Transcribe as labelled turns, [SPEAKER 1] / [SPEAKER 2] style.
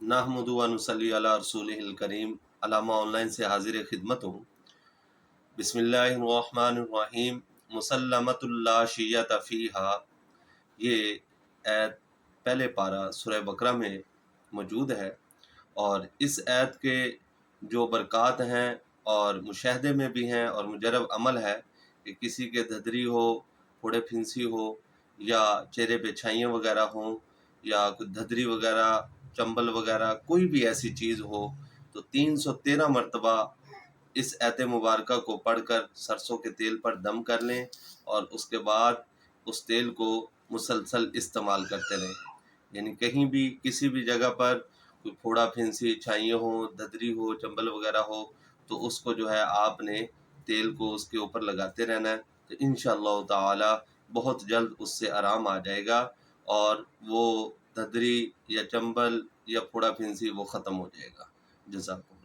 [SPEAKER 1] نحمد و نصلی علی رسولہ الکریم۔ علامہ آن لائن سے حاضر خدمت ہوں۔ بسم اللہ الرحمن الرحیم۔ مسلمۃ لا شیۃ فیہا، یہ آیت پہلے پارہ سورہ بقرہ میں موجود ہے، اور اس آیت کے جو برکات ہیں اور مشاہدے میں بھی ہیں اور مجرب عمل ہے کہ کسی کے دھدری ہو، پھوڑے پھنسی ہو، یا چہرے پہ چھائیاں وغیرہ ہوں، یا کوئی دھدری وغیرہ، چمبل وغیرہ، کوئی بھی ایسی چیز ہو، تو 313 مرتبہ اس آیت مبارکہ کو پڑھ کر سرسوں کے تیل پر دم کر لیں، اور اس کے بعد اس تیل کو مسلسل استعمال کرتے رہیں۔ یعنی کہیں بھی کسی بھی جگہ پر کوئی پھوڑا پھنسی، چھائیاں ہوں، دھدری ہو، چمبل وغیرہ ہو، تو اس کو جو ہے آپ نے تیل کو اس کے اوپر لگاتے رہنا ہے، تو انشاءاللہ تعالی بہت جلد اس سے آرام آ جائے گا، اور وہ دھدری یا چمبل یا پھوڑا پھنسی وہ ختم ہو جائے گا۔ جزاک اللہ۔